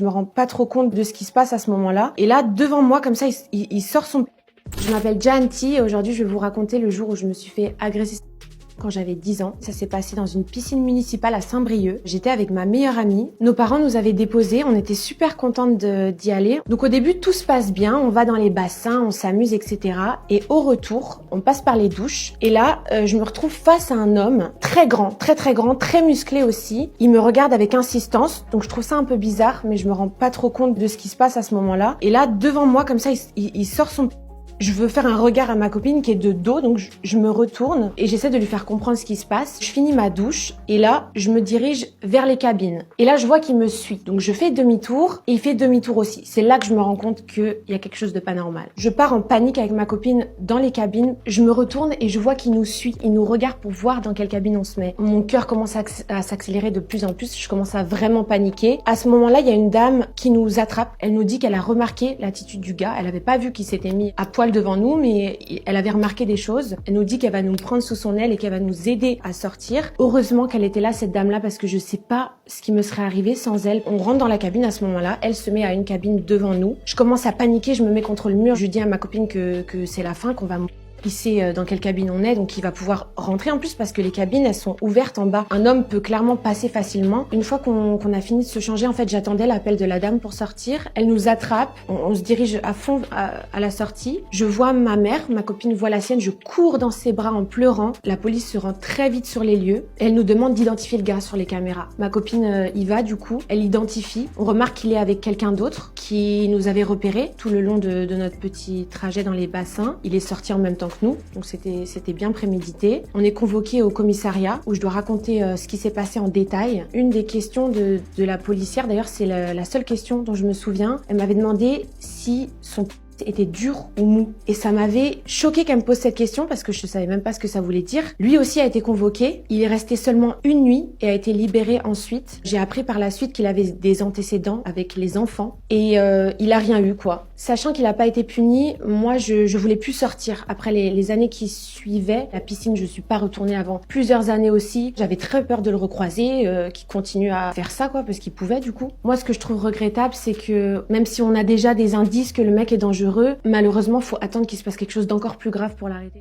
je me rends pas trop compte de ce qui se passe à ce moment-là. Et là, devant moi, comme ça, il sort son... Je m'appelle Janti et aujourd'hui, je vais vous raconter le jour où je me suis fait agresser quand j'avais 10 ans. Ça s'est passé dans une piscine municipale à Saint-Brieuc. J'étais avec ma meilleure amie. Nos parents nous avaient déposés. On était super contentes d'y aller. Donc au début, tout se passe bien. On va dans les bassins, on s'amuse, etc. Et au retour, on passe par les douches. Et là, je me retrouve face à un homme très grand, très musclé aussi. Il me regarde avec insistance. Donc je trouve ça un peu bizarre, mais je me rends pas trop compte de ce qui se passe à ce moment-là. Et là, devant moi, comme ça, il sort son... Je veux faire un regard à ma copine qui est de dos, donc je me retourne et j'essaie de lui faire comprendre ce qui se passe. Je finis ma douche et là, je me dirige vers les cabines. Et là, je vois qu'il me suit. Donc je fais demi-tour et il fait demi-tour aussi. C'est là que je me rends compte qu'il y a quelque chose de pas normal. Je pars en panique avec ma copine dans les cabines. Je me retourne et je vois qu'il nous suit. Il nous regarde pour voir dans quelle cabine on se met. Mon cœur commence à s'accélérer de plus en plus. Je commence à vraiment paniquer. À ce moment-là, il y a une dame qui nous attrape. Elle nous dit qu'elle a remarqué l'attitude du gars. Elle avait pas vu qu'il s'était mis à poil devant nous, mais elle avait remarqué des choses. Elle nous dit qu'elle va nous prendre sous son aile et qu'elle va nous aider à sortir. Heureusement qu'elle était là, cette dame-là, parce que je sais pas ce qui me serait arrivé sans elle. On rentre dans la cabine à ce moment-là. Elle se met à une cabine devant nous. Je commence à paniquer, je me mets contre le mur. Je dis à ma copine que c'est la fin, qu'on va mourir. Il sait dans quelle cabine on est, donc il va pouvoir rentrer en plus parce que les cabines, elles sont ouvertes en bas. Un homme peut clairement passer facilement. Une fois qu'on a fini de se changer, en fait, j'attendais l'appel de la dame pour sortir. Elle nous attrape, on se dirige à fond à la sortie. Je vois ma mère, ma copine voit la sienne, je cours dans ses bras en pleurant. La police se rend très vite sur les lieux. Elle nous demande d'identifier le gars sur les caméras. Ma copine y va du coup, elle identifie. On remarque qu'il est avec quelqu'un d'autre qui nous avait repéré tout le long de notre petit trajet dans les bassins. Il est sorti en même temps que nous, donc c'était bien prémédité. On est convoqué au commissariat où je dois raconter ce qui s'est passé en détail. Une des questions de la policière, d'ailleurs c'est la seule question dont je me souviens, elle m'avait demandé si son était dur ou mou. Et ça m'avait choqué qu'elle me pose cette question parce que je savais même pas ce que ça voulait dire. Lui aussi a été convoqué. Il est resté seulement une nuit et a été libéré ensuite. J'ai appris par la suite qu'il avait des antécédents avec les enfants et il a rien eu quoi. Sachant qu'il a pas été puni, moi je voulais plus sortir. Après les années qui suivaient, la piscine je suis pas retournée avant plusieurs années aussi. J'avais très peur de le recroiser, qu'il continue à faire ça quoi parce qu'il pouvait du coup. Moi ce que je trouve regrettable c'est que même si on a déjà des indices que le mec est dangereux, malheureusement, faut attendre qu'il se passe quelque chose d'encore plus grave pour l'arrêter.